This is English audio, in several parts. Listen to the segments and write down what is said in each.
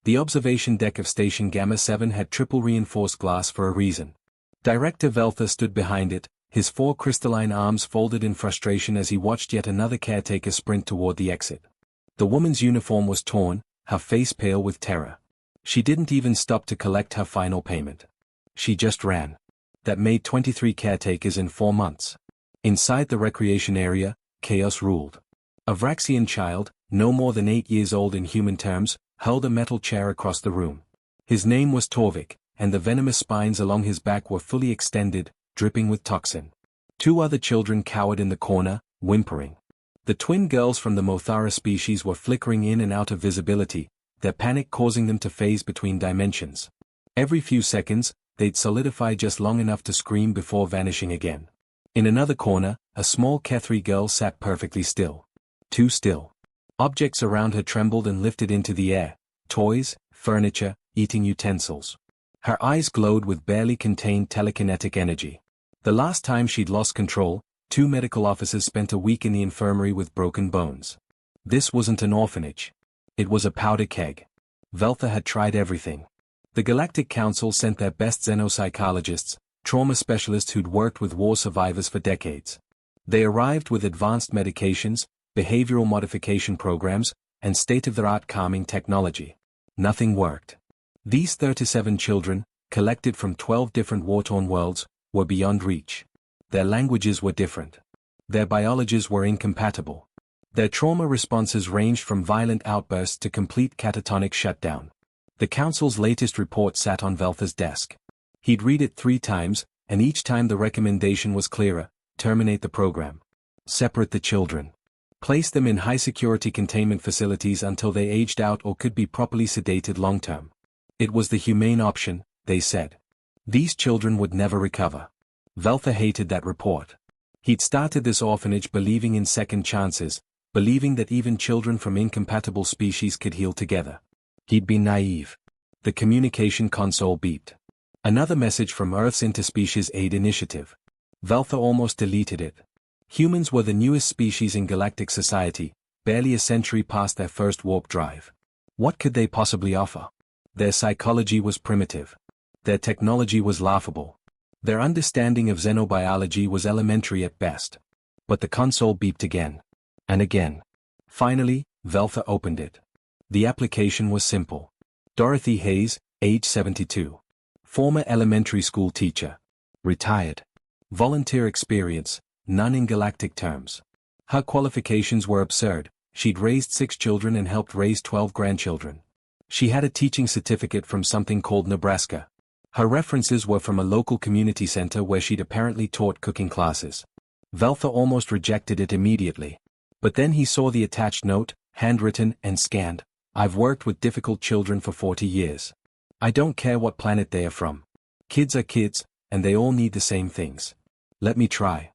The observation deck of Station Gamma 7 had triple reinforced glass for a reason. Director Veltha stood behind it, his 4 crystalline arms folded in frustration as he watched yet another caretaker sprint toward the exit. The woman's uniform was torn, her face pale with terror. She didn't even stop to collect her final payment. She just ran. That made 23 caretakers in 4 months. Inside the recreation area, chaos ruled. A Vraxian child, no more than 8 years old in human terms, held a metal chair across the room. His name was Torvik, and the venomous spines along his back were fully extended, dripping with toxin. 2 other children cowered in the corner, whimpering. The twin girls from the Mothara species were flickering in and out of visibility, their panic causing them to phase between dimensions. Every few seconds, they'd solidify just long enough to scream before vanishing again. In another corner, a small Kethri girl sat perfectly still. Too still. Objects around her trembled and lifted into the air, toys, furniture, eating utensils. Her eyes glowed with barely contained telekinetic energy. The last time she'd lost control, 2 medical officers spent a week in the infirmary with broken bones. This wasn't an orphanage. It was a powder keg. Veltha had tried everything. The Galactic Council sent their best xenopsychologists, trauma specialists who'd worked with war survivors for decades. They arrived with advanced medications, behavioral modification programs, and state-of-the-art calming technology. Nothing worked. These 37 children, collected from 12 different war-torn worlds, were beyond reach. Their languages were different. Their biologies were incompatible. Their trauma responses ranged from violent outbursts to complete catatonic shutdown. The Council's latest report sat on Veltha's desk. He'd read it 3 times, and each time the recommendation was clearer: terminate the program. Separate the children. Place them in high-security containment facilities until they aged out or could be properly sedated long-term. It was the humane option, they said. These children would never recover. Veltha hated that report. He'd started this orphanage believing in second chances, believing that even children from incompatible species could heal together. He'd been naive. The communication console beeped. Another message from Earth's Interspecies Aid Initiative. Veltha almost deleted it. Humans were the newest species in galactic society, barely a century past their first warp drive. What could they possibly offer? Their psychology was primitive. Their technology was laughable. Their understanding of xenobiology was elementary at best. But the console beeped again. And again. Finally, Veltha opened it. The application was simple. Dorothy Hayes, age 72. Former elementary school teacher. Retired. Volunteer experience, none in galactic terms. Her qualifications were absurd. She'd raised 6 children and helped raise 12 grandchildren. She had a teaching certificate from something called Nebraska. Her references were from a local community center where she'd apparently taught cooking classes. Veltha almost rejected it immediately. But then he saw the attached note, handwritten and scanned. I've worked with difficult children for 40 years. I don't care what planet they are from. Kids are kids, and they all need the same things. Let me try.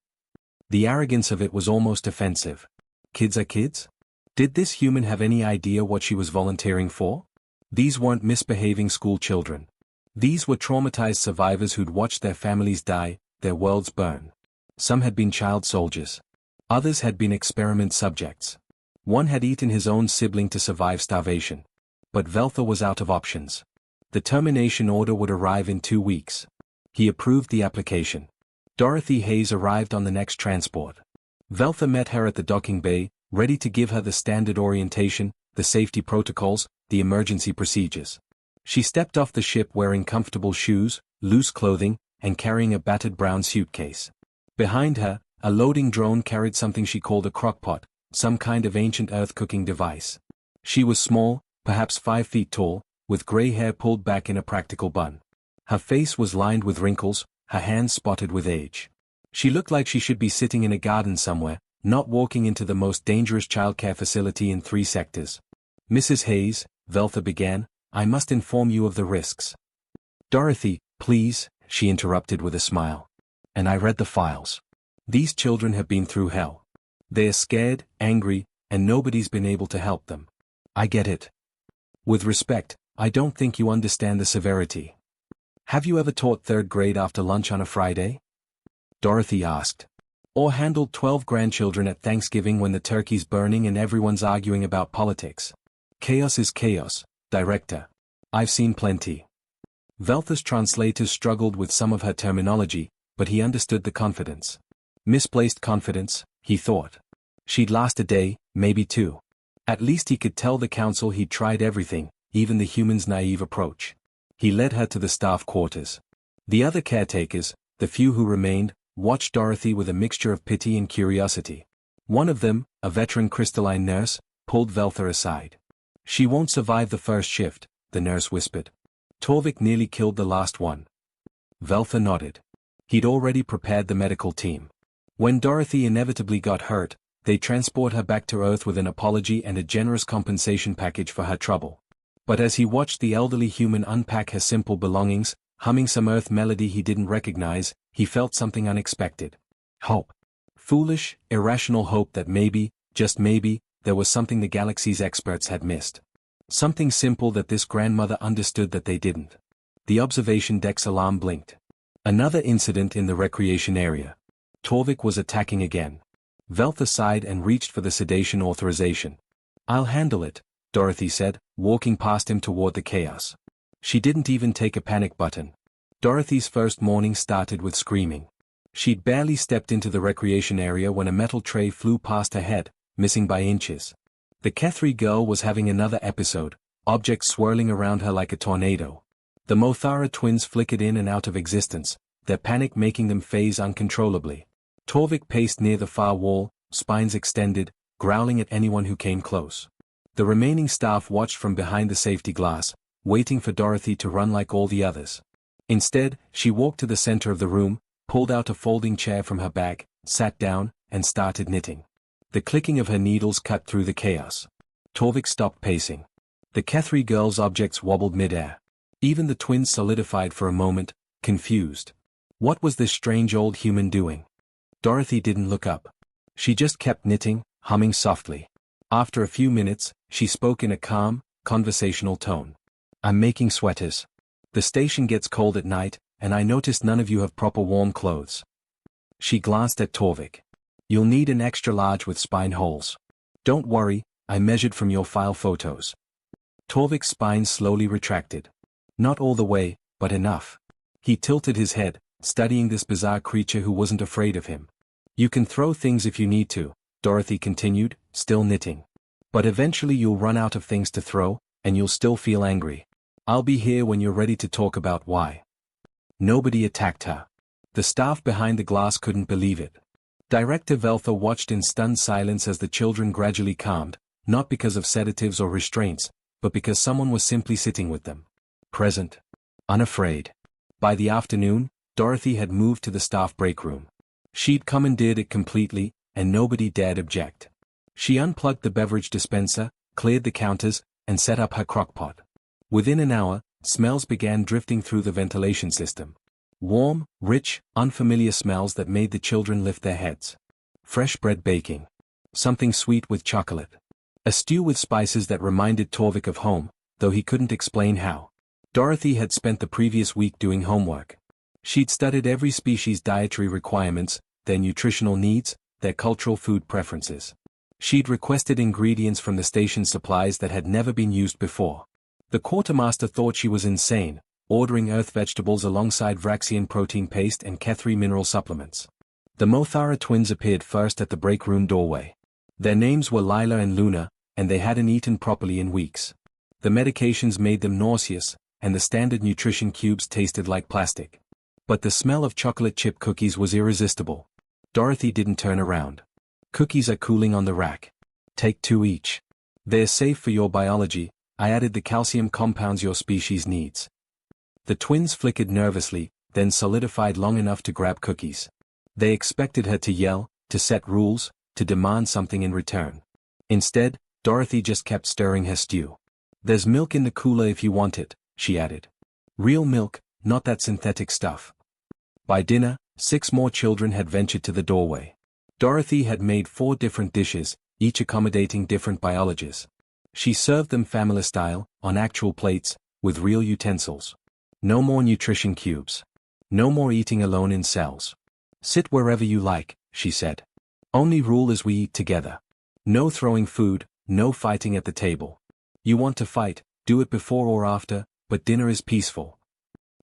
The arrogance of it was almost offensive. Kids are kids? Did this human have any idea what she was volunteering for? These weren't misbehaving school children. These were traumatized survivors who'd watched their families die, their worlds burn. Some had been child soldiers. Others had been experiment subjects. One had eaten his own sibling to survive starvation. But Veltha was out of options. The termination order would arrive in 2 weeks. He approved the application. Dorothy Hayes arrived on the next transport. Veltha met her at the docking bay, ready to give her the standard orientation, the safety protocols, the emergency procedures. She stepped off the ship wearing comfortable shoes, loose clothing, and carrying a battered brown suitcase. Behind her, a loading drone carried something she called a crockpot, some kind of ancient Earth cooking device. She was small, perhaps 5 feet tall, with gray hair pulled back in a practical bun. Her face was lined with wrinkles, her hands spotted with age. She looked like she should be sitting in a garden somewhere, not walking into the most dangerous childcare facility in 3 sectors. Mrs. Hayes, Veltha began, I must inform you of the risks. Dorothy, please, she interrupted with a smile. And I read the files. These children have been through hell. They're scared, angry, and nobody's been able to help them. I get it. With respect, I don't think you understand the severity. Have you ever taught 3rd grade after lunch on a Friday? Dorothy asked. Or handled 12 grandchildren at Thanksgiving when the turkey's burning and everyone's arguing about politics? Chaos is chaos, Director. I've seen plenty. Veltha's translators struggled with some of her terminology, but he understood the confidence. Misplaced confidence, he thought. She'd last a day, maybe two. At least he could tell the council he'd tried everything, even the humans' naive approach. He led her to the staff quarters. The other caretakers, the few who remained, watched Dorothy with a mixture of pity and curiosity. One of them, a veteran crystalline nurse, pulled Veltha aside. She won't survive the first shift, the nurse whispered. Torvik nearly killed the last one. Veltha nodded. He'd already prepared the medical team. When Dorothy inevitably got hurt, they'd transport her back to Earth with an apology and a generous compensation package for her trouble. But as he watched the elderly human unpack her simple belongings, humming some Earth melody he didn't recognize, he felt something unexpected. Hope. Foolish, irrational hope that maybe, just maybe, there was something the galaxy's experts had missed. Something simple that this grandmother understood that they didn't. The observation deck's alarm blinked. Another incident in the recreation area. Torvik was attacking again. Veltha sighed and reached for the sedation authorization. I'll handle it, Dorothy said, walking past him toward the chaos. She didn't even take a panic button. Dorothy's first morning started with screaming. She'd barely stepped into the recreation area when a metal tray flew past her head, missing by inches. The Kethri girl was having another episode, objects swirling around her like a tornado. The Mothara twins flickered in and out of existence, their panic making them phase uncontrollably. Torvik paced near the far wall, spines extended, growling at anyone who came close. The remaining staff watched from behind the safety glass, waiting for Dorothy to run like all the others. Instead, she walked to the center of the room, pulled out a folding chair from her bag, sat down, and started knitting. The clicking of her needles cut through the chaos. Torvik stopped pacing. The Kethri girl's objects wobbled mid-air. Even the twins solidified for a moment, confused. What was this strange old human doing? Dorothy didn't look up. She just kept knitting, humming softly. After a few minutes, she spoke in a calm, conversational tone. I'm making sweaters. The station gets cold at night, and I noticed none of you have proper warm clothes. She glanced at Torvik. You'll need an extra large with spine holes. Don't worry, I measured from your file photos. Torvik's spine slowly retracted. Not all the way, but enough. He tilted his head, studying this bizarre creature who wasn't afraid of him. You can throw things if you need to, Dorothy continued, still knitting. But eventually you'll run out of things to throw, and you'll still feel angry. I'll be here when you're ready to talk about why. Nobody attacked her. The staff behind the glass couldn't believe it. Director Veltha watched in stunned silence as the children gradually calmed, not because of sedatives or restraints, but because someone was simply sitting with them. Present. Unafraid. By the afternoon, Dorothy had moved to the staff break room. She'd commandeered it completely, and nobody dared object. She unplugged the beverage dispenser, cleared the counters, and set up her crockpot. Within an hour, smells began drifting through the ventilation system. Warm, rich, unfamiliar smells that made the children lift their heads. Fresh bread baking. Something sweet with chocolate. A stew with spices that reminded Torvik of home, though he couldn't explain how. Dorothy had spent the previous week doing homework. She'd studied every species' dietary requirements, their nutritional needs, their cultural food preferences. She'd requested ingredients from the station supplies that had never been used before. The quartermaster thought she was insane, ordering earth vegetables alongside Vraxian protein paste and Kethri mineral supplements. The Mothara twins appeared first at the break room doorway. Their names were Lila and Luna, and they hadn't eaten properly in weeks. The medications made them nauseous, and the standard nutrition cubes tasted like plastic. But the smell of chocolate chip cookies was irresistible. Dorothy didn't turn around. Cookies are cooling on the rack. Take 2 each. They're safe for your biology. I added the calcium compounds your species needs. The twins flickered nervously, then solidified long enough to grab cookies. They expected her to yell, to set rules, to demand something in return. Instead, Dorothy just kept stirring her stew. There's milk in the cooler if you want it, she added. Real milk, not that synthetic stuff. By dinner, 6 more children had ventured to the doorway. Dorothy had made 4 different dishes, each accommodating different biologies. She served them family style, on actual plates, with real utensils. No more nutrition cubes. No more eating alone in cells. Sit wherever you like, she said. Only rule is we eat together. No throwing food, no fighting at the table. You want to fight, do it before or after, but dinner is peaceful.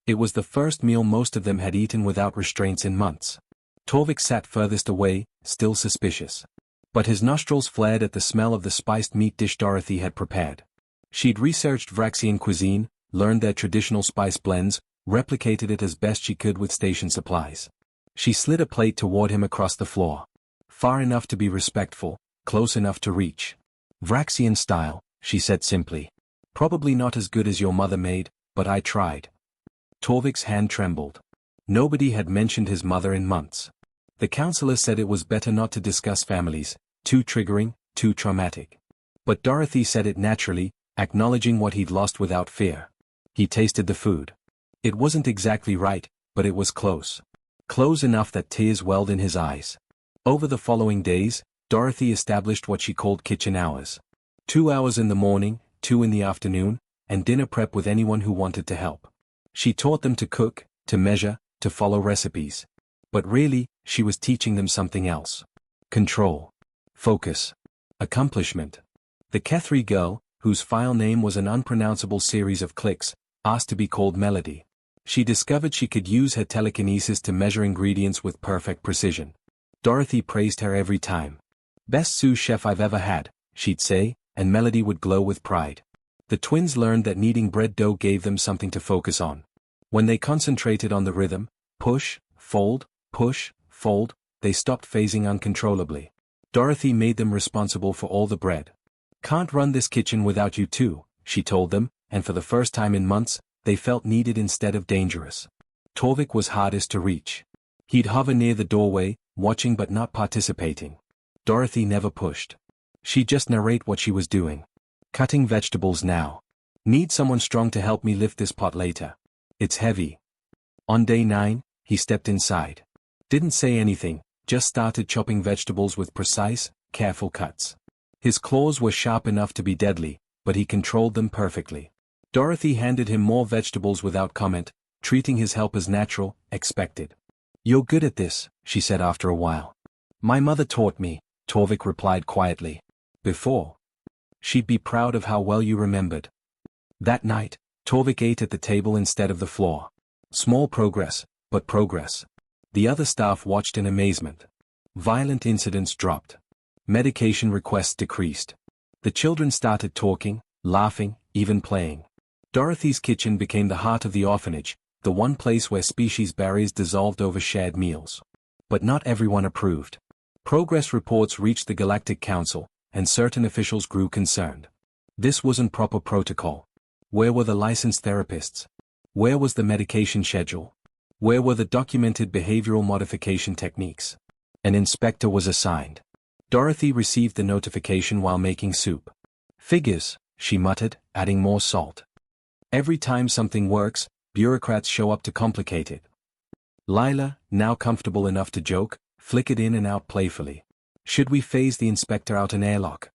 It was the first meal most of them had eaten without restraints in months. Torvik sat furthest away, still suspicious. But his nostrils flared at the smell of the spiced meat dish Dorothy had prepared. She'd researched Vraxian cuisine, learned their traditional spice blends, replicated it as best she could with station supplies. She slid a plate toward him across the floor. Far enough to be respectful, close enough to reach. Vraxian style, she said simply. Probably not as good as your mother made, but I tried. Torvik's hand trembled. Nobody had mentioned his mother in months. The counselor said it was better not to discuss families, too triggering, too traumatic. But Dorothy said it naturally, acknowledging what he'd lost without fear. He tasted the food. It wasn't exactly right, but it was close. Close enough that tears welled in his eyes. Over the following days, Dorothy established what she called kitchen hours. 2 hours in the morning, 2 in the afternoon, and dinner prep with anyone who wanted to help. She taught them to cook, to measure, to follow recipes. But really, she was teaching them something else. Control. Focus. Accomplishment. The Kethri girl, whose file name was an unpronounceable series of clicks, asked to be called Melody. She discovered she could use her telekinesis to measure ingredients with perfect precision. Dorothy praised her every time. Best sous chef I've ever had, she'd say, and Melody would glow with pride. The twins learned that kneading bread dough gave them something to focus on. When they concentrated on the rhythm, push, fold, they stopped phasing uncontrollably. Dorothy made them responsible for all the bread. Can't run this kitchen without you two, she told them, and for the first time in months, they felt needed instead of dangerous. Torvik was hardest to reach. He'd hover near the doorway, watching but not participating. Dorothy never pushed. She'd just narrate what she was doing. Cutting vegetables now. Need someone strong to help me lift this pot later. It's heavy. On day 9, he stepped inside. Didn't say anything, just started chopping vegetables with precise, careful cuts. His claws were sharp enough to be deadly, but he controlled them perfectly. Dorothy handed him more vegetables without comment, treating his help as natural, expected. You're good at this, she said after a while. My mother taught me, Torvik replied quietly. Before. She'd be proud of how well you remembered. That night, Torvik ate at the table instead of the floor. Small progress, but progress. The other staff watched in amazement. Violent incidents dropped. Medication requests decreased. The children started talking, laughing, even playing. Dorothy's kitchen became the heart of the orphanage, the one place where species barriers dissolved over shared meals. But not everyone approved. Progress reports reached the Galactic Council, and certain officials grew concerned. This wasn't proper protocol. Where were the licensed therapists? Where was the medication schedule? Where were the documented behavioral modification techniques? An inspector was assigned. Dorothy received the notification while making soup. Figures, she muttered, adding more salt. Every time something works, bureaucrats show up to complicate it. Lila, now comfortable enough to joke, flickered in and out playfully. Should we phase the inspector out an airlock?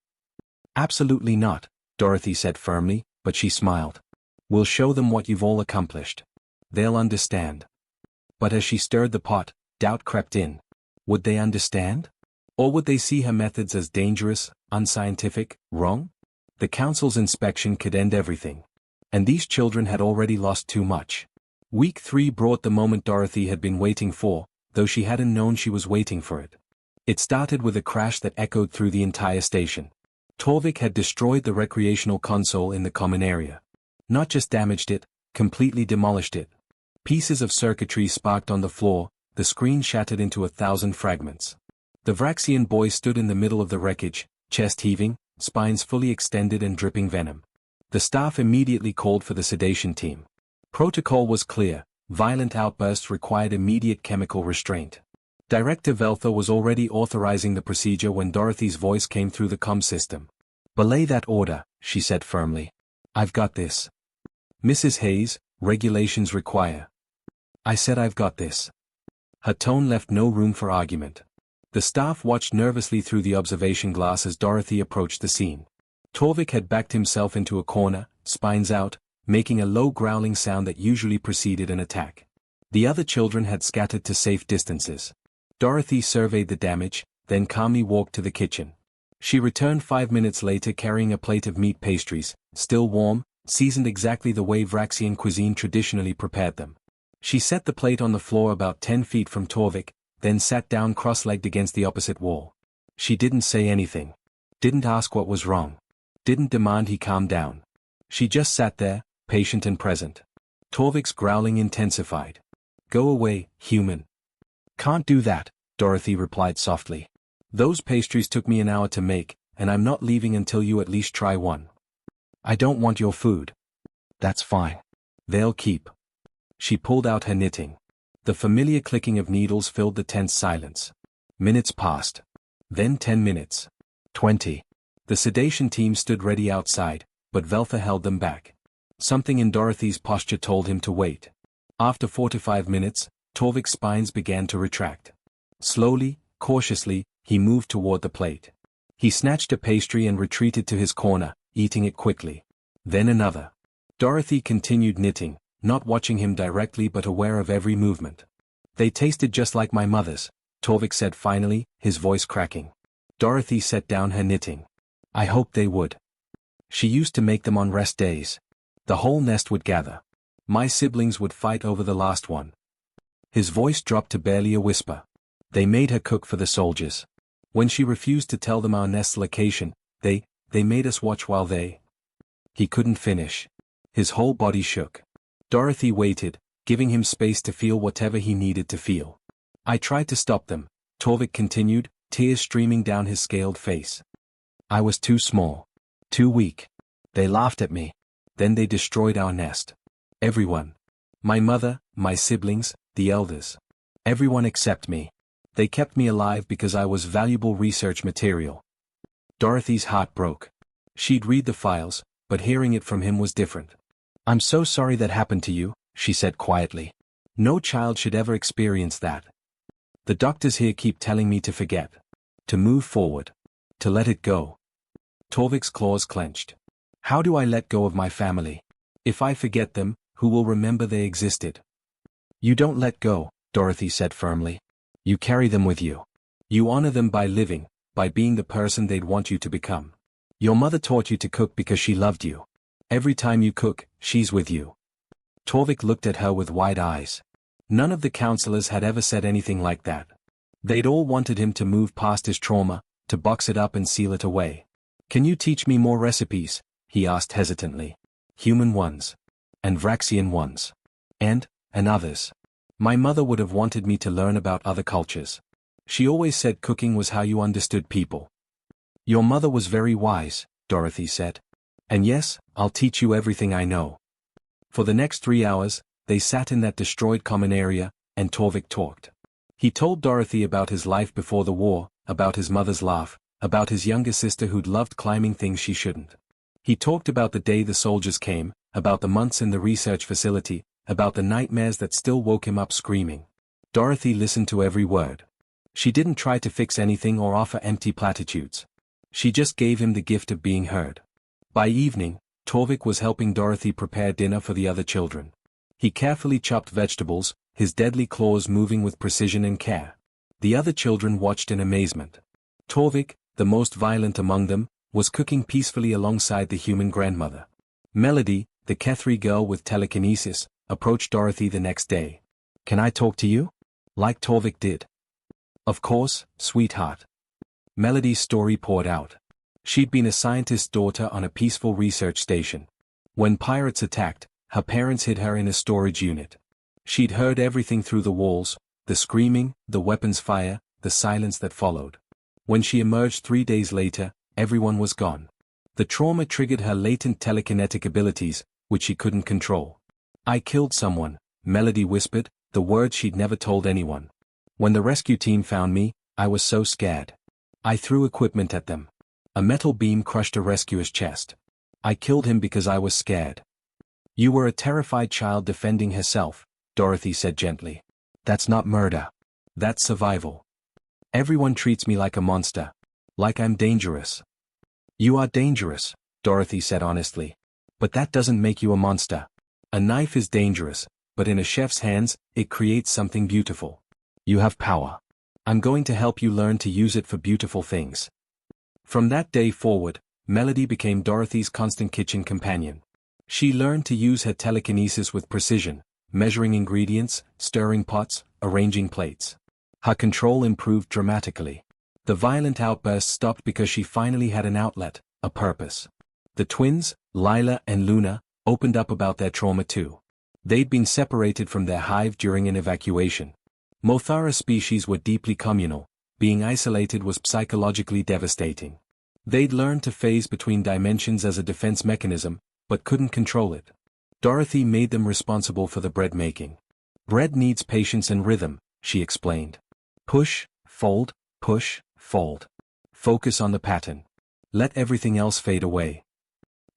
Absolutely not, Dorothy said firmly, but she smiled. We'll show them what you've all accomplished. They'll understand. But as she stirred the pot, doubt crept in. Would they understand? Or would they see her methods as dangerous, unscientific, wrong? The council's inspection could end everything. And these children had already lost too much. Week 3 brought the moment Dorothy had been waiting for, though she hadn't known she was waiting for it. It started with a crash that echoed through the entire station. Torvik had destroyed the recreational console in the common area. Not just damaged it, completely demolished it. Pieces of circuitry sparked on the floor, the screen shattered into 1,000 fragments. The Vraxian boy stood in the middle of the wreckage, chest heaving, spines fully extended and dripping venom. The staff immediately called for the sedation team. Protocol was clear, violent outbursts required immediate chemical restraint. Director Veltha was already authorizing the procedure when Dorothy's voice came through the comm system. Belay that order, she said firmly. I've got this. Mrs. Hayes, regulations require. I said I've got this. Her tone left no room for argument. The staff watched nervously through the observation glass as Dorothy approached the scene. Torvik had backed himself into a corner, spines out, making a low growling sound that usually preceded an attack. The other children had scattered to safe distances. Dorothy surveyed the damage, then calmly walked to the kitchen. She returned 5 minutes later carrying a plate of meat pastries, still warm, seasoned exactly the way Vraxian cuisine traditionally prepared them. She set the plate on the floor about 10 feet from Torvik, then sat down cross-legged against the opposite wall. She didn't say anything. Didn't ask what was wrong. Didn't demand he calm down. She just sat there, patient and present. Torvik's growling intensified. "Go away, human." "Can't do that," Dorothy replied softly. "Those pastries took me an hour to make, and I'm not leaving until you at least try one." "I don't want your food." "That's fine. They'll keep." She pulled out her knitting. The familiar clicking of needles filled the tense silence. Minutes passed. Then 10 minutes. 20. The sedation team stood ready outside, but Veltha held them back. Something in Dorothy's posture told him to wait. After 4 to 5 minutes, Torvik's spines began to retract. Slowly, cautiously, he moved toward the plate. He snatched a pastry and retreated to his corner, eating it quickly. Then another. Dorothy continued knitting, not watching him directly but aware of every movement. "They tasted just like my mother's," Torvik said finally, his voice cracking. Dorothy set down her knitting. "I hoped they would. She used to make them on rest days. The whole nest would gather. My siblings would fight over the last one." His voice dropped to barely a whisper. "They made her cook for the soldiers. When she refused to tell them our nest's location, they made us watch while they—" He couldn't finish. His whole body shook. Dorothy waited, giving him space to feel whatever he needed to feel. "I tried to stop them," Torvik continued, tears streaming down his scaled face. "I was too small. Too weak. They laughed at me. Then they destroyed our nest. Everyone. My mother, my siblings, the elders. Everyone except me. They kept me alive because I was valuable research material." Dorothy's heart broke. She'd read the files, but hearing it from him was different. "I'm so sorry that happened to you," she said quietly. "No child should ever experience that. The doctors here keep telling me to forget. To move forward. To let it go." Torvik's claws clenched. "How do I let go of my family? If I forget them, who will remember they existed?" "You don't let go," Dorothy said firmly. "You carry them with you. You honor them by living, by being the person they'd want you to become. Your mother taught you to cook because she loved you. Every time you cook, she's with you." Torvik looked at her with wide eyes. None of the counselors had ever said anything like that. They'd all wanted him to move past his trauma, to box it up and seal it away. "Can you teach me more recipes?" he asked hesitantly. "Human ones. And Vraxian ones. And others. My mother would have wanted me to learn about other cultures. She always said cooking was how you understood people." "Your mother was very wise," Dorothy said. "And yes, I'll teach you everything I know." For the next 3 hours, they sat in that destroyed common area, and Torvik talked. He told Dorothy about his life before the war, about his mother's laugh, about his younger sister who'd loved climbing things she shouldn't. He talked about the day the soldiers came, about the months in the research facility, about the nightmares that still woke him up screaming. Dorothy listened to every word. She didn't try to fix anything or offer empty platitudes. She just gave him the gift of being heard. By evening, Torvik was helping Dorothy prepare dinner for the other children. He carefully chopped vegetables, his deadly claws moving with precision and care. The other children watched in amazement. Torvik, the most violent among them, was cooking peacefully alongside the human grandmother. Melody, the Kethri girl with telekinesis, approached Dorothy the next day. "Can I talk to you?" Like Torvik did. "Of course, sweetheart." Melody's story poured out. She'd been a scientist's daughter on a peaceful research station. When pirates attacked, her parents hid her in a storage unit. She'd heard everything through the walls, the screaming, the weapons fire, the silence that followed. When she emerged 3 days later, everyone was gone. The trauma triggered her latent telekinetic abilities, which she couldn't control. "I killed someone," Melody whispered, the word she'd never told anyone. "When the rescue team found me, I was so scared. I threw equipment at them. A metal beam crushed a rescuer's chest. I killed him because I was scared." "You were a terrified child defending herself," Dorothy said gently. "That's not murder. That's survival. Everyone treats me like a monster. Like I'm dangerous." "You are dangerous," Dorothy said honestly. "But that doesn't make you a monster. A knife is dangerous, but in a chef's hands, it creates something beautiful. You have power. I'm going to help you learn to use it for beautiful things." From that day forward, Melody became Dorothy's constant kitchen companion. She learned to use her telekinesis with precision, measuring ingredients, stirring pots, arranging plates. Her control improved dramatically. The violent outbursts stopped because she finally had an outlet, a purpose. The twins, Lila and Luna, opened up about their trauma too. They'd been separated from their hive during an evacuation. Mothara species were deeply communal. Being isolated was psychologically devastating. They'd learned to phase between dimensions as a defense mechanism, but couldn't control it. Dorothy made them responsible for the bread making. Bread needs patience and rhythm, she explained. Push, fold, push, fold. Focus on the pattern. Let everything else fade away.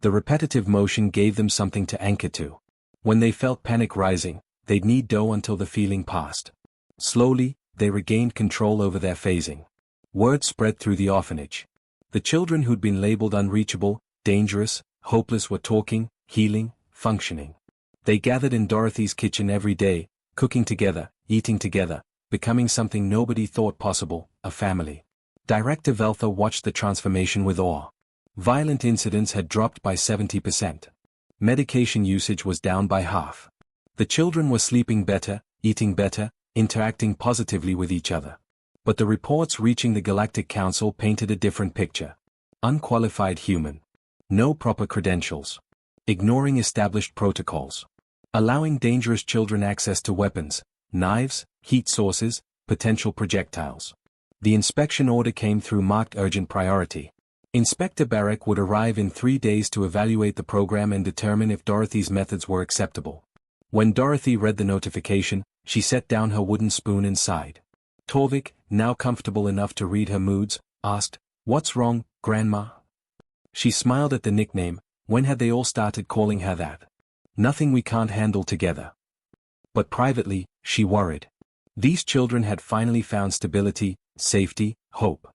The repetitive motion gave them something to anchor to. When they felt panic rising, they'd knead dough until the feeling passed. Slowly, they regained control over their phasing. Word spread through the orphanage. The children who'd been labeled unreachable, dangerous, hopeless were talking, healing, functioning. They gathered in Dorothy's kitchen every day, cooking together, eating together, becoming something nobody thought possible, a family. Director Veltha watched the transformation with awe. Violent incidents had dropped by 70%. Medication usage was down by half. The children were sleeping better, eating better, interacting positively with each other. But the reports reaching the Galactic Council painted a different picture. Unqualified human. No proper credentials. Ignoring established protocols. Allowing dangerous children access to weapons, knives, heat sources, potential projectiles. The inspection order came through marked urgent priority. Inspector Barrack would arrive in 3 days to evaluate the program and determine if Dorothy's methods were acceptable. When Dorothy read the notification, she set down her wooden spoon and sighed. Torvik, now comfortable enough to read her moods, asked, "What's wrong, Grandma?" She smiled at the nickname. When had they all started calling her that? Nothing we can't handle together. But privately, she worried. These children had finally found stability, safety, hope.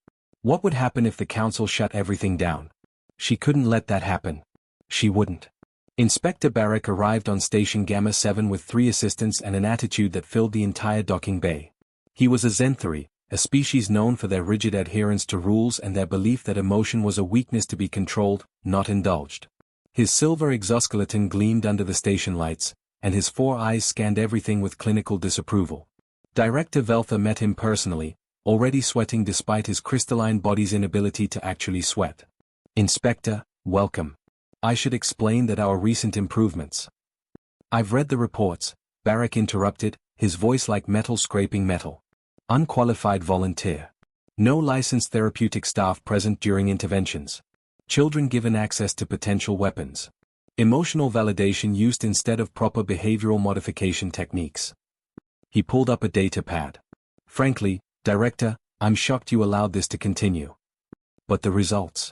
What would happen if the council shut everything down? She couldn't let that happen. She wouldn't. Inspector Barrack arrived on Station Gamma 7 with 3 assistants and an attitude that filled the entire docking bay. He was a Zenthari, a species known for their rigid adherence to rules and their belief that emotion was a weakness to be controlled, not indulged. His silver exoskeleton gleamed under the station lights, and his 4 eyes scanned everything with clinical disapproval. Director Veltha met him personally, already sweating despite his crystalline body's inability to actually sweat. "Inspector, welcome. I should explain that our recent improvements." "I've read the reports," Barrack interrupted, his voice like metal scraping metal. "Unqualified volunteer. No licensed therapeutic staff present during interventions. Children given access to potential weapons. Emotional validation used instead of proper behavioral modification techniques." He pulled up a data pad. "Frankly, Director, I'm shocked you allowed this to continue. But the results?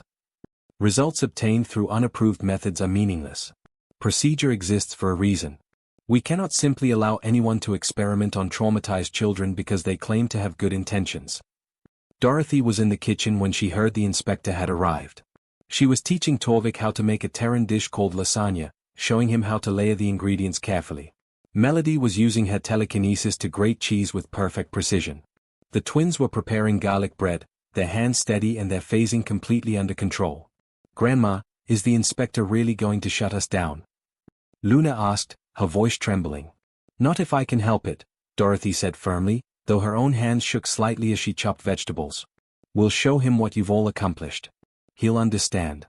Results obtained through unapproved methods are meaningless. Procedure exists for a reason. We cannot simply allow anyone to experiment on traumatized children because they claim to have good intentions." Dorothy was in the kitchen when she heard the inspector had arrived. She was teaching Torvik how to make a Terran dish called lasagna, showing him how to layer the ingredients carefully. Melody was using her telekinesis to grate cheese with perfect precision. The twins were preparing garlic bread, their hands steady and their phasing completely under control. "Grandma, is the inspector really going to shut us down?" Luna asked, her voice trembling. "Not if I can help it," Dorothy said firmly, though her own hands shook slightly as she chopped vegetables. "We'll show him what you've all accomplished. He'll understand."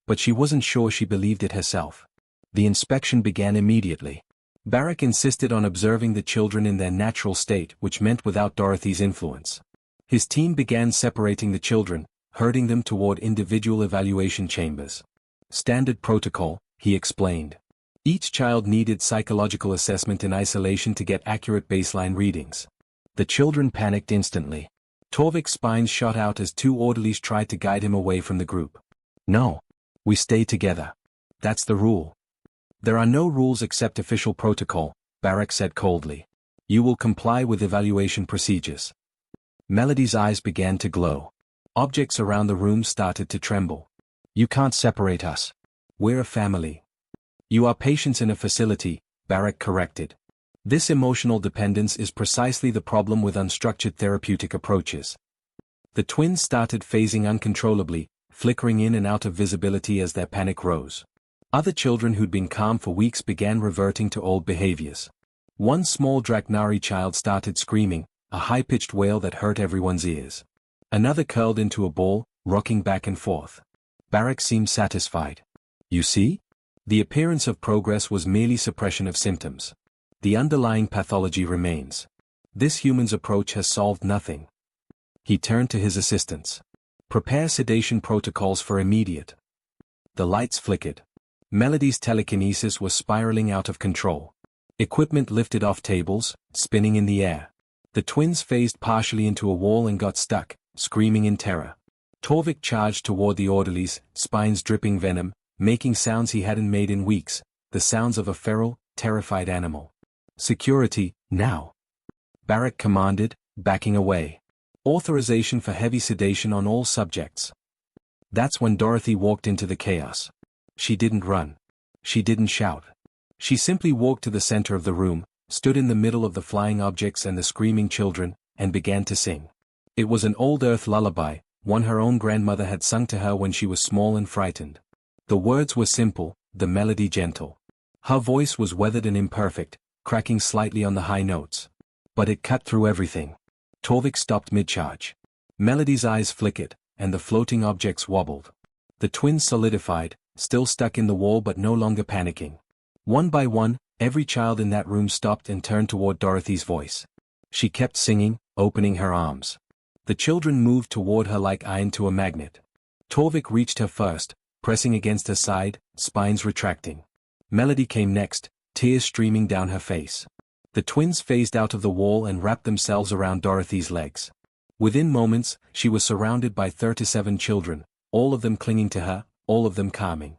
But she wasn't sure she believed it herself. The inspection began immediately. Barrack insisted on observing the children in their natural state, which meant without Dorothy's influence. His team began separating the children, herding them toward individual evaluation chambers. "Standard protocol," he explained. Each child needed psychological assessment in isolation to get accurate baseline readings. The children panicked instantly. Torvik's spine shot out as 2 orderlies tried to guide him away from the group. "No. We stay together. That's the rule." "There are no rules except official protocol," Barrack said coldly. "You will comply with evaluation procedures." Melody's eyes began to glow. Objects around the room started to tremble. "You can't separate us. We're a family." "You are patients in a facility," Barrack corrected. "This emotional dependence is precisely the problem with unstructured therapeutic approaches." The twins started phasing uncontrollably, flickering in and out of visibility as their panic rose. Other children who'd been calm for weeks began reverting to old behaviors. One small Draknari child started screaming, a high-pitched wail that hurt everyone's ears. Another curled into a ball, rocking back and forth. Barak seemed satisfied. You see? The appearance of progress was merely suppression of symptoms. The underlying pathology remains. This human's approach has solved nothing. He turned to his assistants. Prepare sedation protocols for immediate. The lights flickered. Melody's telekinesis was spiraling out of control. Equipment lifted off tables, spinning in the air. The twins phased partially into a wall and got stuck, screaming in terror. Torvik charged toward the orderlies, spines dripping venom, making sounds he hadn't made in weeks, the sounds of a feral, terrified animal. Security, now! Barak commanded, backing away. Authorization for heavy sedation on all subjects. That's when Dorothy walked into the chaos. She didn't run. She didn't shout. She simply walked to the center of the room, stood in the middle of the flying objects and the screaming children, and began to sing. It was an old earth lullaby, one her own grandmother had sung to her when she was small and frightened. The words were simple, the melody gentle. Her voice was weathered and imperfect, cracking slightly on the high notes. But it cut through everything. Torvik stopped mid-charge. Melody's eyes flickered, and the floating objects wobbled. The twins solidified, still stuck in the wall but no longer panicking. One by one, every child in that room stopped and turned toward Dorothy's voice. She kept singing, opening her arms. The children moved toward her like iron to a magnet. Torvik reached her first, pressing against her side, spines retracting. Melody came next, tears streaming down her face. The twins phased out of the wall and wrapped themselves around Dorothy's legs. Within moments, she was surrounded by 37 children, all of them clinging to her, all of them calming.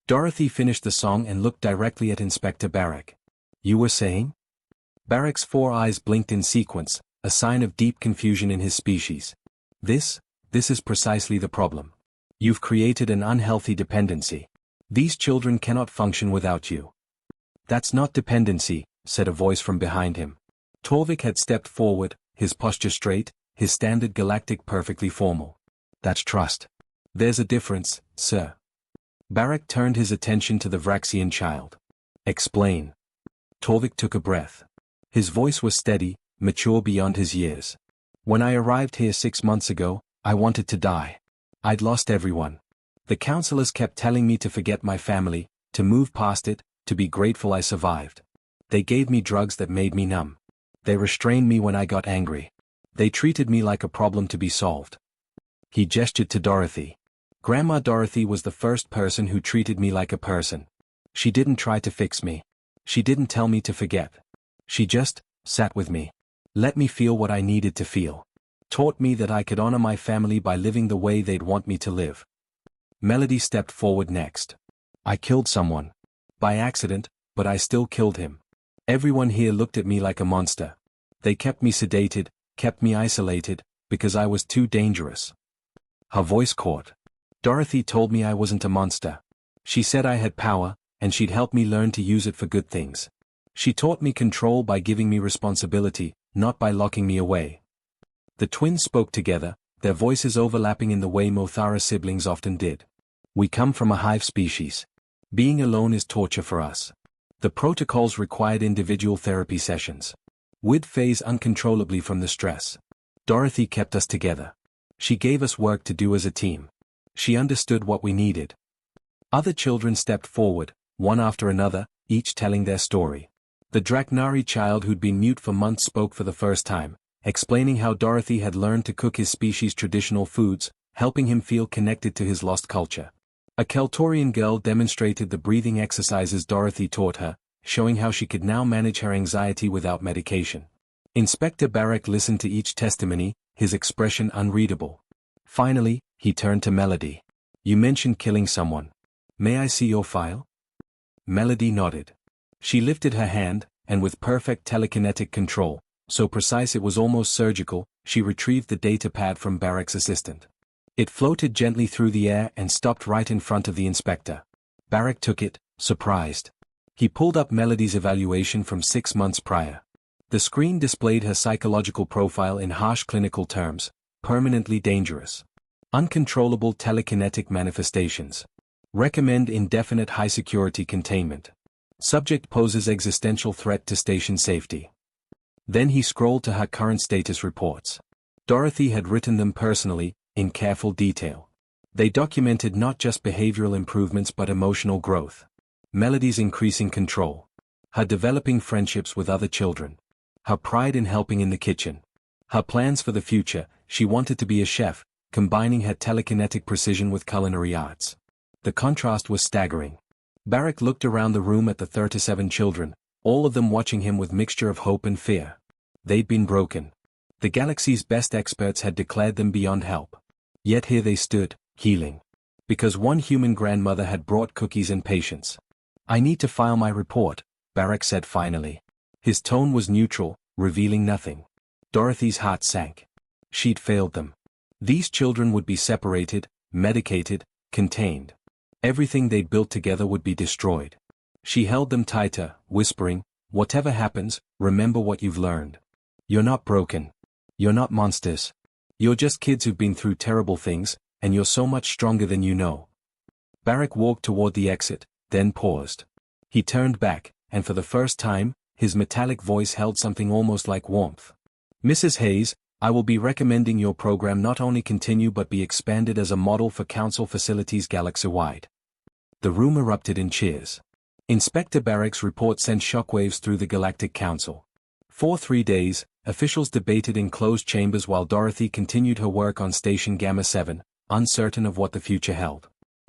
Dorothy finished the song and looked directly at Inspector Barak. You were saying? Barak's 4 eyes blinked in sequence, a sign of deep confusion in his species. This is precisely the problem. You've created an unhealthy dependency. These children cannot function without you. That's not dependency, said a voice from behind him. Torvik had stepped forward, his posture straight, his standard galactic perfectly formal. That's trust. There's a difference, sir. Barak turned his attention to the Vraxian child. Explain. Torvik took a breath. His voice was steady, mature beyond his years. When I arrived here 6 months ago, I wanted to die. I'd lost everyone. The counselors kept telling me to forget my family, to move past it, to be grateful I survived. They gave me drugs that made me numb. They restrained me when I got angry. They treated me like a problem to be solved. He gestured to Dorothy. Grandma Dorothy was the first person who treated me like a person. She didn't try to fix me. She didn't tell me to forget. She just sat with me. Let me feel what I needed to feel. Taught me that I could honor my family by living the way they'd want me to live. Melody stepped forward next. I killed someone. By accident, but I still killed him. Everyone here looked at me like a monster. They kept me sedated, kept me isolated, because I was too dangerous. Her voice caught. Dorothy told me I wasn't a monster. She said I had power, and she'd help me learn to use it for good things. She taught me control by giving me responsibility, not by locking me away. The twins spoke together, their voices overlapping in the way Mothara siblings often did. We come from a hive species. Being alone is torture for us. The protocols required individual therapy sessions. We'd phase uncontrollably from the stress. Dorothy kept us together. She gave us work to do as a team. She understood what we needed. Other children stepped forward, one after another, each telling their story. The Draknari child who'd been mute for months spoke for the first time, explaining how Dorothy had learned to cook his species' traditional foods, helping him feel connected to his lost culture. A Keltorian girl demonstrated the breathing exercises Dorothy taught her, showing how she could now manage her anxiety without medication. Inspector Barak listened to each testimony, his expression unreadable. Finally, he turned to Melody. You mentioned killing someone. May I see your file? Melody nodded. She lifted her hand, and with perfect telekinetic control, so precise it was almost surgical, she retrieved the data pad from Barak's assistant. It floated gently through the air and stopped right in front of the inspector. Barak took it, surprised. He pulled up Melody's evaluation from 6 months prior. The screen displayed her psychological profile in harsh clinical terms: permanently dangerous. Uncontrollable telekinetic manifestations. Recommend indefinite high-security containment. Subject poses existential threat to station safety. Then he scrolled to her current status reports. Dorothy had written them personally, in careful detail. They documented not just behavioral improvements but emotional growth. Melody's increasing control. Her developing friendships with other children. Her pride in helping in the kitchen. Her plans for the future. She wanted to be a chef, combining her telekinetic precision with culinary arts. The contrast was staggering. Barak looked around the room at the 37 children, all of them watching him with mixture of hope and fear. They'd been broken. The galaxy's best experts had declared them beyond help. Yet here they stood, healing. Because one human grandmother had brought cookies and patience. "I need to file my report," Barak said finally. His tone was neutral, revealing nothing. Dorothy's heart sank. She'd failed them. These children would be separated, medicated, contained. Everything they'd built together would be destroyed. She held them tighter, whispering, "Whatever happens, remember what you've learned. You're not broken. You're not monsters. You're just kids who've been through terrible things, and you're so much stronger than you know." Barak walked toward the exit, then paused. He turned back, and for the first time, his metallic voice held something almost like warmth. "Mrs. Hayes, I will be recommending your program not only continue but be expanded as a model for council facilities galaxy-wide." The room erupted in cheers. Inspector Barak's report sent shockwaves through the Galactic Council. For 3 days, officials debated in closed chambers while Dorothy continued her work on Station Gamma 7, uncertain of what the future held.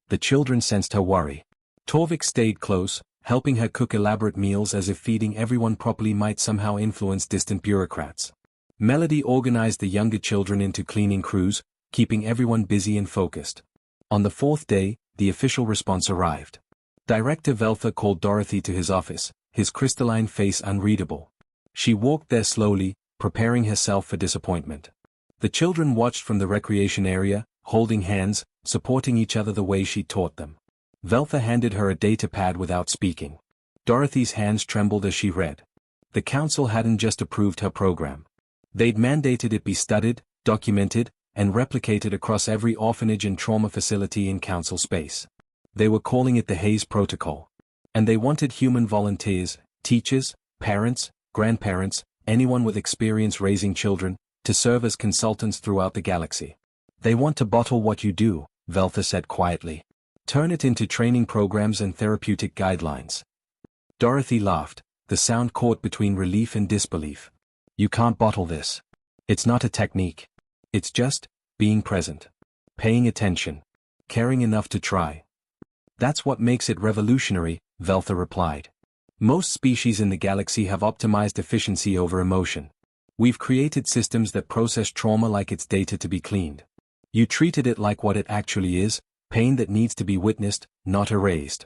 The children sensed her worry. Torvik stayed close, helping her cook elaborate meals as if feeding everyone properly might somehow influence distant bureaucrats. Melody organized the younger children into cleaning crews, keeping everyone busy and focused. On the 4th day, the official response arrived. Director Veltha called Dorothy to his office, his crystalline face unreadable. She walked there slowly, preparing herself for disappointment. The children watched from the recreation area, holding hands, supporting each other the way she taught them. Veltha handed her a data pad without speaking. Dorothy's hands trembled as she read. The council hadn't just approved her program. They'd mandated it be studied, documented, and replicated across every orphanage and trauma facility in council space. They were calling it the Hayes Protocol. And they wanted human volunteers, teachers, parents, grandparents, anyone with experience raising children, to serve as consultants throughout the galaxy. "They want to bottle what you do," Veltha said quietly. "Turn it into training programs and therapeutic guidelines." Dorothy laughed, the sound caught between relief and disbelief. "You can't bottle this. It's not a technique. It's just being present. Paying attention. Caring enough to try. That's what makes it revolutionary," Veltha replied. "Most species in the galaxy have optimized efficiency over emotion. We've created systems that process trauma like it's data to be cleaned. You treated it like what it actually is, pain that needs to be witnessed, not erased."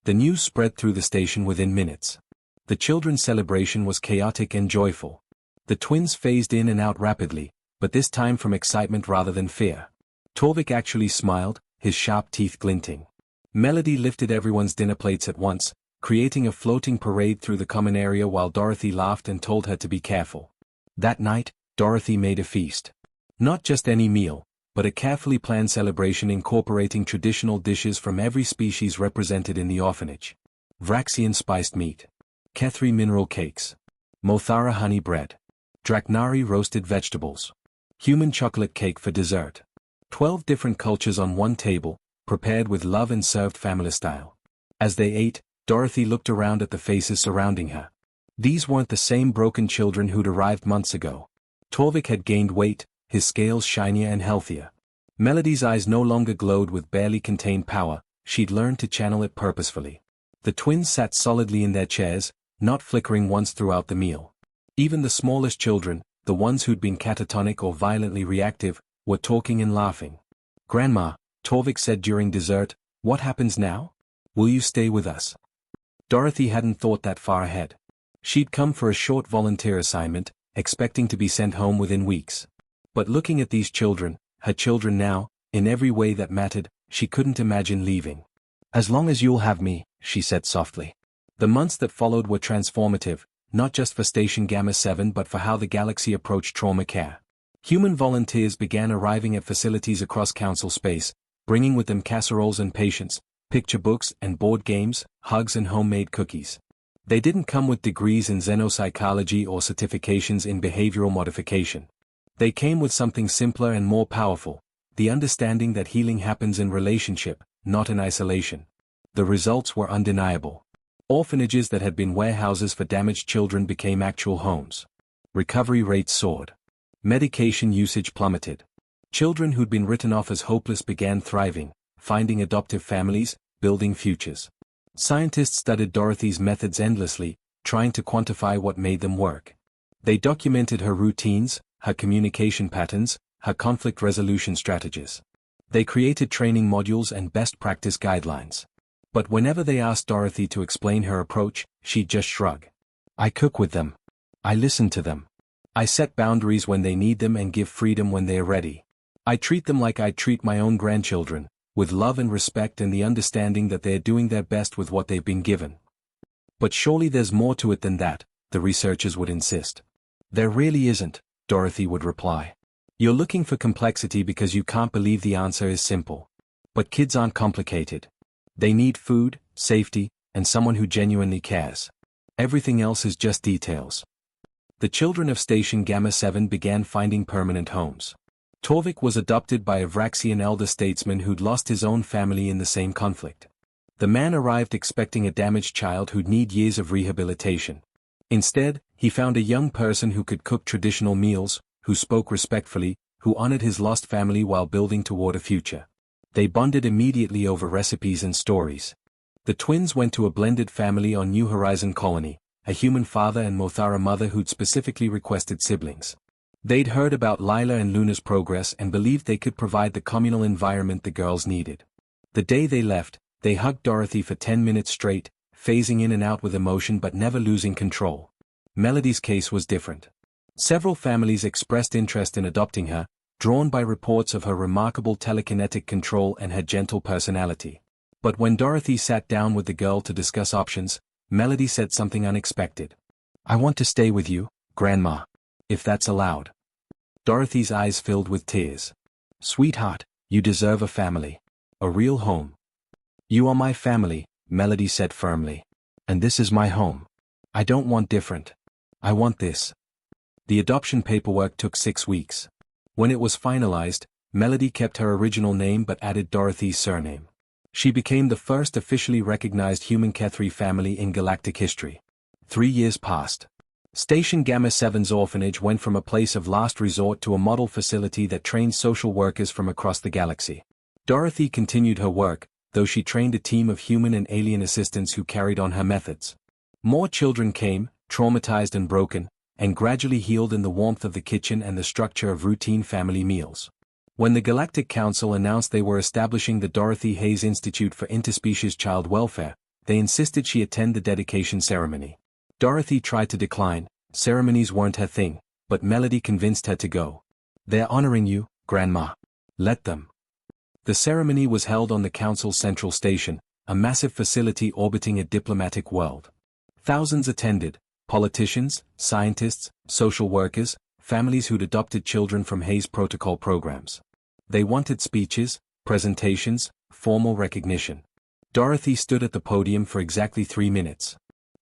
The news spread through the station within minutes. The children's celebration was chaotic and joyful. The twins phased in and out rapidly, but this time from excitement rather than fear. Torvik actually smiled, his sharp teeth glinting. Melody lifted everyone's dinner plates at once, creating a floating parade through the common area while Dorothy laughed and told her to be careful. That night, Dorothy made a feast. Not just any meal, but a carefully planned celebration incorporating traditional dishes from every species represented in the orphanage. Vraxian spiced meat. Kethri mineral cakes. Mothara honey bread. Draknari roasted vegetables. Human chocolate cake for dessert. 12 different cultures on one table, prepared with love and served family style. As they ate, Dorothy looked around at the faces surrounding her. These weren't the same broken children who'd arrived months ago. Torvik had gained weight, his scales shinier and healthier. Melody's eyes no longer glowed with barely contained power, she'd learned to channel it purposefully. The twins sat solidly in their chairs, not flickering once throughout the meal. Even the smallest children, the ones who'd been catatonic or violently reactive, were talking and laughing. "Grandma," Torvik said during dessert, "what happens now? Will you stay with us?" Dorothy hadn't thought that far ahead. She'd come for a short volunteer assignment, expecting to be sent home within weeks. But looking at these children, her children now, in every way that mattered, she couldn't imagine leaving. "As long as you'll have me," she said softly. The months that followed were transformative, not just for Station Gamma 7 but for how the galaxy approached trauma care. Human volunteers began arriving at facilities across council space, bringing with them casseroles and patience, picture books and board games, hugs and homemade cookies. They didn't come with degrees in xenopsychology or certifications in behavioral modification. They came with something simpler and more powerful, the understanding that healing happens in relationship, not in isolation. The results were undeniable. Orphanages that had been warehouses for damaged children became actual homes. Recovery rates soared. Medication usage plummeted. Children who'd been written off as hopeless began thriving, finding adoptive families, building futures. Scientists studied Dorothy's methods endlessly, trying to quantify what made them work. They documented her routines, her communication patterns, her conflict resolution strategies. They created training modules and best practice guidelines. But whenever they asked Dorothy to explain her approach, she'd just shrug. I cook with them. I listen to them. I set boundaries when they need them and give freedom when they are ready. I treat them like I'd treat my own grandchildren, with love and respect and the understanding that they're doing their best with what they've been given. But surely there's more to it than that, the researchers would insist. There really isn't, Dorothy would reply. You're looking for complexity because you can't believe the answer is simple. But kids aren't complicated. They need food, safety, and someone who genuinely cares. Everything else is just details. The children of Station Gamma 7 began finding permanent homes. Torvik was adopted by a Vraxian elder statesman who'd lost his own family in the same conflict. The man arrived expecting a damaged child who'd need years of rehabilitation. Instead, he found a young person who could cook traditional meals, who spoke respectfully, who honored his lost family while building toward a future. They bonded immediately over recipes and stories. The twins went to a blended family on New Horizon Colony, a human father and Mothara mother who'd specifically requested siblings. They'd heard about Lila and Luna's progress and believed they could provide the communal environment the girls needed. The day they left, they hugged Dorothy for 10 minutes straight, phasing in and out with emotion but never losing control. Melody's case was different. Several families expressed interest in adopting her, drawn by reports of her remarkable telekinetic control and her gentle personality. But when Dorothy sat down with the girl to discuss options, Melody said something unexpected. I want to stay with you, Grandma. If that's allowed. Dorothy's eyes filled with tears. Sweetheart, you deserve a family. A real home. You are my family, Melody said firmly. And this is my home. I don't want different. I want this. The adoption paperwork took 6 weeks. When it was finalized, Melody kept her original name but added Dorothy's surname. She became the first officially recognized human Kethri family in galactic history. 3 years passed. Station Gamma 7's orphanage went from a place of last resort to a model facility that trained social workers from across the galaxy. Dorothy continued her work, though she trained a team of human and alien assistants who carried on her methods. More children came, traumatized and broken, and gradually healed in the warmth of the kitchen and the structure of routine family meals. When the Galactic Council announced they were establishing the Dorothy Hayes Institute for Interspecies Child Welfare, they insisted she attend the dedication ceremony. Dorothy tried to decline, ceremonies weren't her thing, but Melody convinced her to go. They're honoring you, Grandma. Let them. The ceremony was held on the Council's central station, a massive facility orbiting a diplomatic world. Thousands attended. Politicians, scientists, social workers, families who'd adopted children from Hayes Protocol programs. They wanted speeches, presentations, formal recognition. Dorothy stood at the podium for exactly 3 minutes.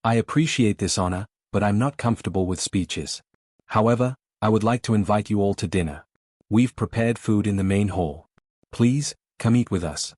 I appreciate this honor, but I'm not comfortable with speeches. However, I would like to invite you all to dinner. We've prepared food in the main hall. Please, come eat with us.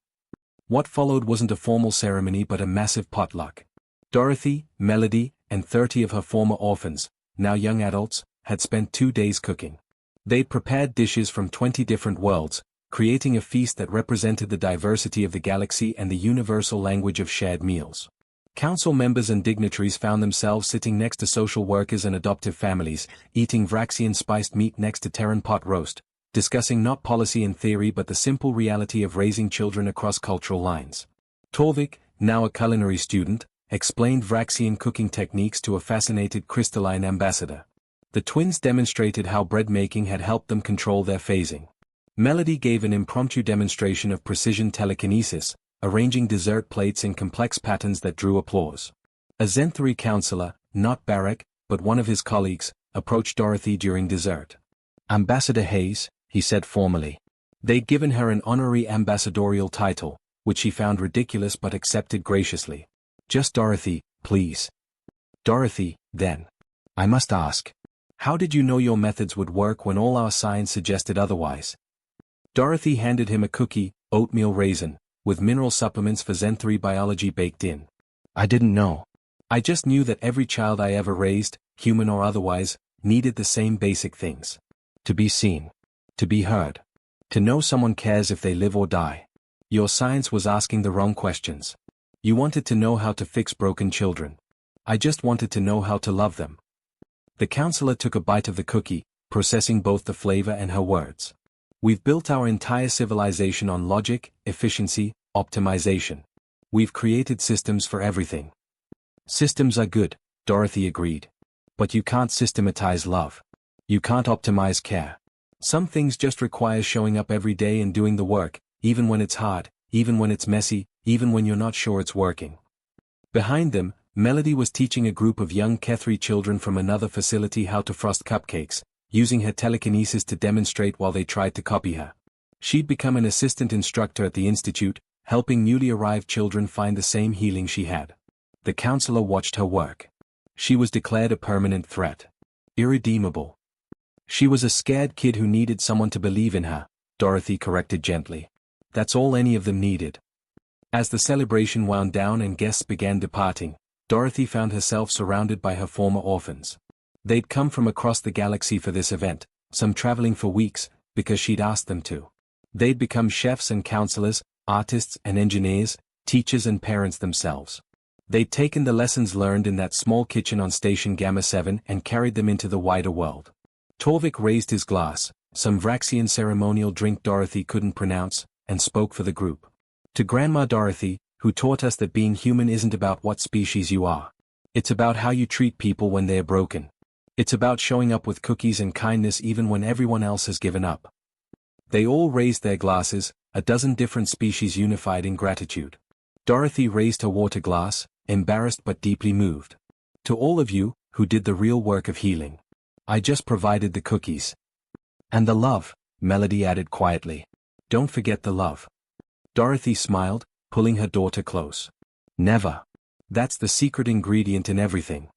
What followed wasn't a formal ceremony but a massive potluck. Dorothy, Melody, and 30 of her former orphans, now young adults, had spent 2 days cooking. They'd prepared dishes from 20 different worlds, creating a feast that represented the diversity of the galaxy and the universal language of shared meals. Council members and dignitaries found themselves sitting next to social workers and adoptive families, eating Vraxian spiced meat next to Terran pot roast, discussing not policy and theory but the simple reality of raising children across cultural lines. Torvik, now a culinary student, explained Vraxian cooking techniques to a fascinated crystalline ambassador. The twins demonstrated how bread making had helped them control their phasing. Melody gave an impromptu demonstration of precision telekinesis, arranging dessert plates in complex patterns that drew applause. A Zenthari counselor, not Barak, but one of his colleagues, approached Dorothy during dessert. Ambassador Hayes, he said formally. They'd given her an honorary ambassadorial title, which she found ridiculous but accepted graciously. Just Dorothy, please. Dorothy, then. I must ask. How did you know your methods would work when all our science suggested otherwise? Dorothy handed him a cookie, oatmeal raisin, with mineral supplements for Zen 3 biology baked in. I didn't know. I just knew that every child I ever raised, human or otherwise, needed the same basic things. To be seen. To be heard. To know someone cares if they live or die. Your science was asking the wrong questions. You wanted to know how to fix broken children. I just wanted to know how to love them. The counselor took a bite of the cookie, processing both the flavor and her words. We've built our entire civilization on logic, efficiency, optimization. We've created systems for everything. Systems are good, Dorothy agreed. But you can't systematize love. You can't optimize care. Some things just require showing up every day and doing the work, even when it's hard, even when it's messy, even when you're not sure it's working. Behind them, Melody was teaching a group of young Kethri children from another facility how to frost cupcakes, using her telekinesis to demonstrate while they tried to copy her. She'd become an assistant instructor at the institute, helping newly arrived children find the same healing she had. The counselor watched her work. She was declared a permanent threat. Irredeemable. She was a scared kid who needed someone to believe in her, Dorothy corrected gently. That's all any of them needed. As the celebration wound down and guests began departing, Dorothy found herself surrounded by her former orphans. They'd come from across the galaxy for this event, some traveling for weeks, because she'd asked them to. They'd become chefs and counselors, artists and engineers, teachers and parents themselves. They'd taken the lessons learned in that small kitchen on Station Gamma 7 and carried them into the wider world. Torvik raised his glass, some Vraxian ceremonial drink Dorothy couldn't pronounce, and spoke for the group. To Grandma Dorothy, who taught us that being human isn't about what species you are. It's about how you treat people when they're broken. It's about showing up with cookies and kindness even when everyone else has given up. They all raised their glasses, a dozen different species unified in gratitude. Dorothy raised her water glass, embarrassed but deeply moved. To all of you, who did the real work of healing. I just provided the cookies. And the love, Melody added quietly. Don't forget the love. Dorothy smiled, pulling her daughter close. Never. That's the secret ingredient in everything.